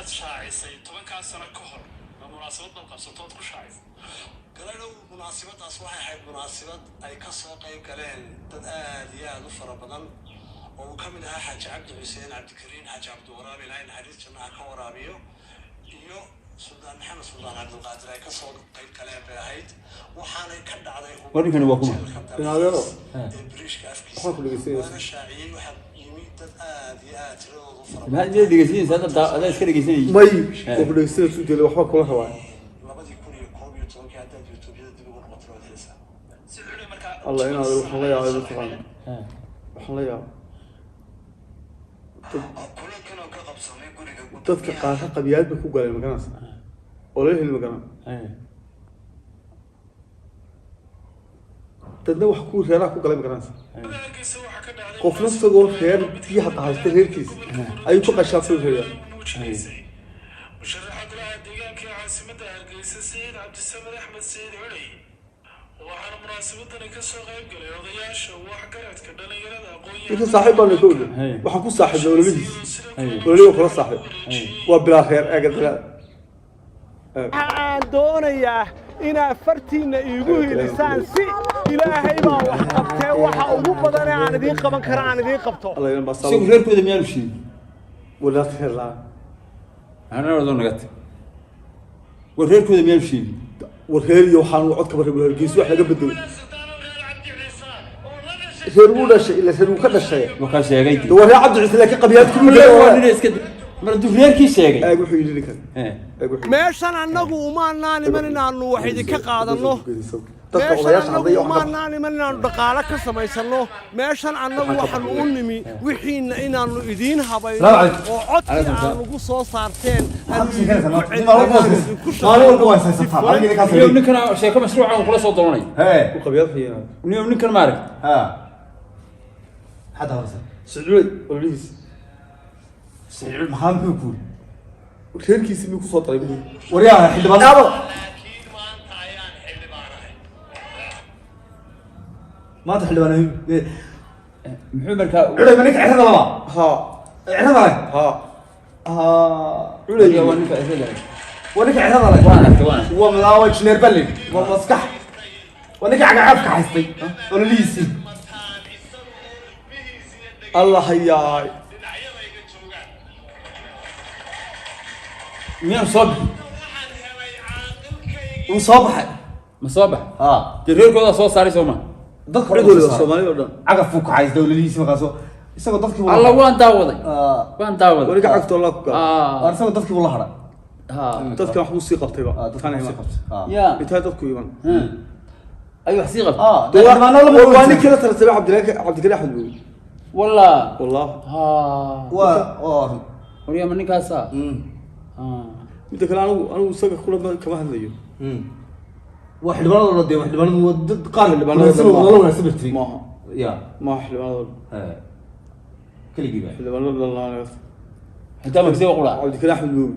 aad shaacisay 10 sano ka hor munaasabadda qabsatood ku shaacisay galano munaasabadaas waxay ahayd munaasabad ay ka soo qayb galeen dad aad iyo aad u fara badan oo ka mid ah Xaaji Cabdi Xuseen Cabdikariin Xaaji Cabdi Waraabi ilaahay naxariis jannaha ka waraabiyo iyo Suldaan Maxamed Suldaan Cabdulqaadir ay ka soo qayb galeen bay ahayd waxaana ka dhacday warninkani waa kuma inaadero briishka afkiisa waxaan ku dhageystay shaaciyay waxa yimid dad aad iyo aad tiradoodu fara ما أدري دقيقتين ساعات هذا إيش كده دقيقتين may oo ku dhageystay soo jeeday waxba kula rabaa الله inaad waxaan la yaabay dadkan waxaan la yaabay dadka qaar qabiyaad ba ku galay maganaas oo la heli magana dadna wax ku reeraa ku galay maganaas qofna sagoo reer biyaha qaxaysta reerkiisa ayuu ku qashaa soo reeyaa مشرحة لها الديقان كي عاصمتها القيسة سيد عبد السمد أحمد سيد علي وحنا مناسبتنا كسر غيب قال يا ضياش وحكرت كدنا يرد أقوياء أنت صاحب ولا كود وحكون صاحب ولا مجلس ولا ليه خلاص صاحب وبلا خير أجد لا doonaya ina fartiina iigu hilisaan si ilaahay baa wax qabtay waxa ugu badan aan idin qaban kara aan idin qabto الله ينبه شوف صار غير كده ميال شيء ولا خير لا أنا أريد أن أقول وغير كده ميال شيء والخير يوحنا وعد كبر يقول الجيس واحد قبل دول خير ولا شيء إلا خير وكذا شيء ما كان شيء جيد هو عبد العزيز لكن قبيات كل لا مرة أنا إيش كده مرة غير كي شيء جيد أقول حيل لك أقول حيل meeshan annagu uma aanaan inaanu wax idinka qaadano تذكر meeshan وضياش annagu عضية uma واحدة aanaan inaanu dhaqaale ka samaysano meeshan annagu waxaan u nimi wixiina inaanu idiin habayno oo codkii aan ugu soo saarteen اليوم نكنا شيء كم مشروع عن خلاص وطلعني وقبيات حيانا اليوم نكنا مارك حدا ورث سعود وليس سعيد محمد بيقول وخير كيس ميكو صوت طيب وريها حد بقى ما تحل وانا محمد كا عرف منك عرف الله ها عرف الله ها ولا وانك أهلا ونك عرف الله وانا هو ملاوج نيربلي ومسكح ونك عقعفك حيستي ولا ليسي الله حياي مين صبح وصبح مصابح تغير غير كذا صوت صاري سوما dadka عدول الصومالي ولا cagaf uu ka haysto dawladiisa markaasoo isagoo dadkii الله وان داوضي وان داوضي ولك عقد الله كوكا isagoo dadkii uu la haray dadka wax uu sii qabtay ba dadkan ay يا inta dadku iman ايوه حسيقه وانا كده ترى عبد الكريم احمد بيقول والله والله وريا مني كاسا انت كان انا وساق كل كما هدليو واحد بلد ودي واحد بلد ودد قال اللي بلد والله انا سبت فيه ما يا ما احلى بلد كل يجيب احلى بلد والله حتى ما كسي وقولا عبد الكريم احمد بيقول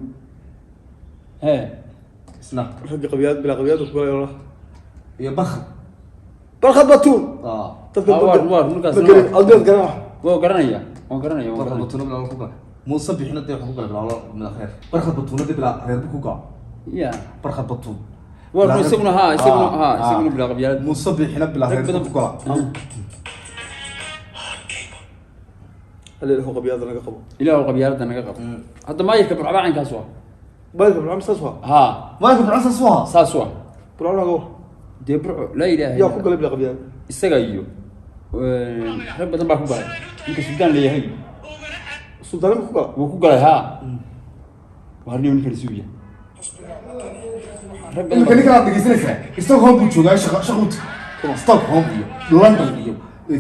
اسمع رجع قبيات بلا قبيات وكل يلا يا بخ برخد بطول وار نكاس البيت قراح وقرنيا برخد بطولة بلا كوكا مو صبي حنا تي حقوق بلا من الخير برخد بطولة بلا غير كوكا يا برخد بطول وار يسمونه يسمونه بلا قبيات مو صبي حنا بلا غير كوكا اللي هو قبيات انا قبل إلا هو قبيات أنا قبل حتى ما يركب ربع عن كاسوا بايك بالعم ساسوا ما يكون عسى سوا ساسوا بالعم قبل دبر لا إله يا كوكا بلا قبيات استجايو رب بدن باكو قال إنك سلطان ليه هاي السلطان كوكا وكو قال ها وهرني من كرسوية رب بدن كان كان دقيسنسا ستوكهولم بuu joogaa shaqut Stockholm iyo London iyo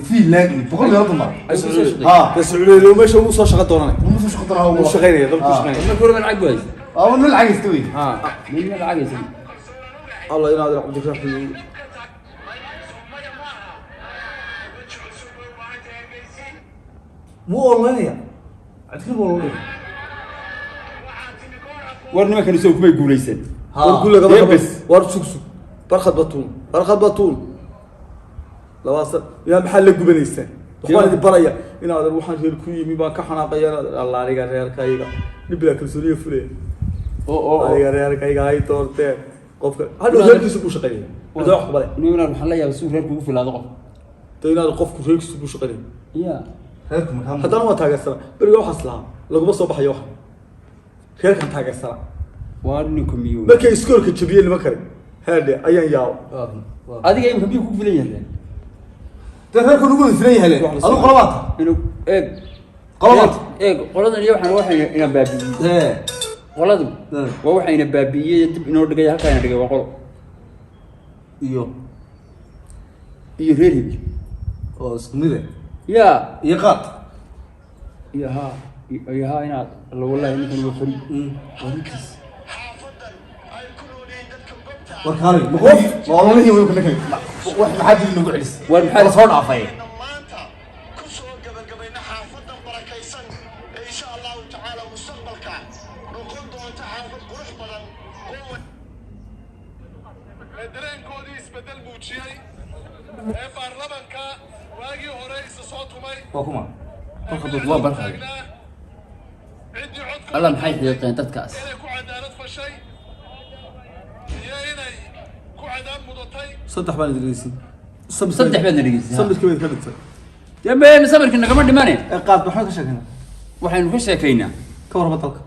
Finland boqol iyo toban بس لو ماشي مو صار شغل دوناني muu soo shaqaynaa مو شغيني ضرب شغيني ما كل من عجوز oo la lacagistay من العجز الله ينادي عبد الكريم muu oranaya adkii muu oranaya ورني ما كان يسوي كم يقول يسن ونقول لك بس ورد سكسو برخد بطول لو اصل يا محل قبنيستان waxaan idin baraya inaad waxaan reer ku yimi baan ka xanaaqaya Allah aniga reerkayga dhibla kalsooniyo fulay oo aniga reerkayga ay doorteen qofka hal reerkiisu ku shaqeeyay wada wax bale niman waxaan la yaabaa suu reerku ugu filaado qof taynaad qofku reerkiisu ku shaqeeyay ya reerku maxaa haddana waa taageersana beriga waxaas lahaa laguma soo baxayo wax reerkan taageersana waa ninku miyo markay iskoolka jabiyeen nima kale haadhe ayaan yaaw adiga imka biyo ku filan yahay reerku ugu filan yahay adu qolabaad inuu eeg qoladan iyo waxaan ina baabi'iyay qoladu waa waxayna baabi'iyay dib inoo dhigay halka ayna dhigay waa qolo iyo reer hibi oo isku mid ah ya iyo qaad ya ha inaad la wallahi ninkan waa fari warikiis warkaali maqof walaalahi way ku nakay wax maxaa dib nagu celis war maxaa soo dhaafay maanta ku soo gabagabayna xaafadan barakaysan ee insha Allah ta'ala mustaqbalka noqon doonta xaafad qurux badan oo dareenkoodii isbedel muujiyay ee baarlamaanka waagii hore isa soo tumay waa kuma waa barkay Allah maxay xidhiidheen dadkaas inay ku cadaalad fashay iyo inay ku cadaab mudatay saddex baan idinaysi saddex baan dhigaysaa samirka way ka dhintay yabeen samirka nagama dhimanay qaad waxaan ka sheegnaa waxaynu ka sheekaynaa ka warma dalka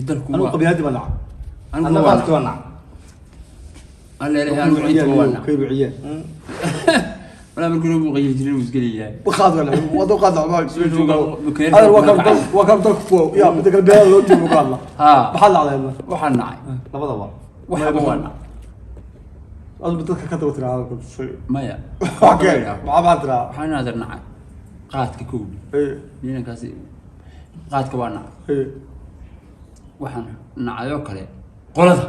dalku anu qabiyaadi baan nacay ana qaadki waa nac alla ilahay wiciid waa nac kayru ciyaan wala markuu uu qeyb jiray uu isgaliyay وخاذ ولا وضو قاعد هذا وكان ضلك فوق يا بدك البلاد لو تجيب قال ها بحال على هذا waxaan nacay labada war waxa waan أنا بدك كذا ترى هذا كل شيء maya اوكي مع بعض ترى waxaan aadar nacay qaadka koobdi ايه ninkaasi qaadka waa nacay ايه waxaan nacayo kale qolada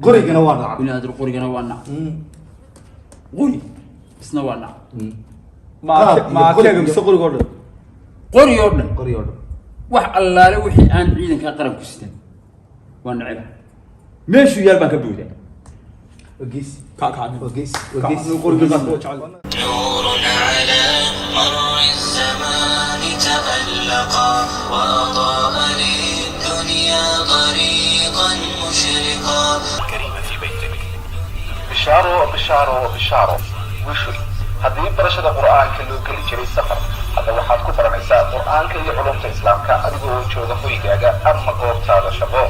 qorigana waa nac binaadir qorigana waa nacay qori isna waa nacay ما كان مسقول قدر qori oo dhan qori oo wax allaale wixii aan ciidanka qaranku sidan waa nacay meeshu yaal baan ka buuday وقيس كان وقيس وقيس وقيس نقول بس نور على مر الزمان تألقا وأضاء للدنيا طريقا مشرقا كريمة في بيتك بشارو وشوي haddii barashada qur'aanka loo geli jiray safar hadda waxaad ku baranaysaa qur'aanka iyo culumta islaamka adigoo jooga hoygaaga ama goobtaada shaqo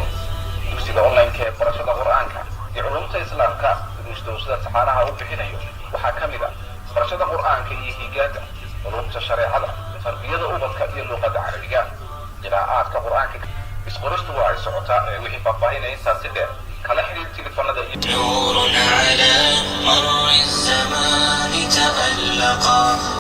dugsiga online-ka ee barashada qur'aanka iyo culumta islaamka duruustooda saxaanaha u bixinayo waxaa ka mid ah barashada qur'aanka iyo higaada culumta shareecada tarbiyada ubadka iyo luqadda carabiga qiraa'aadka qur'aanka isqoristu waa ay socotaa ee wixii faahfaahinaya intaasi dheer kala xiriir telefoonada نور على مر الزمان تألقا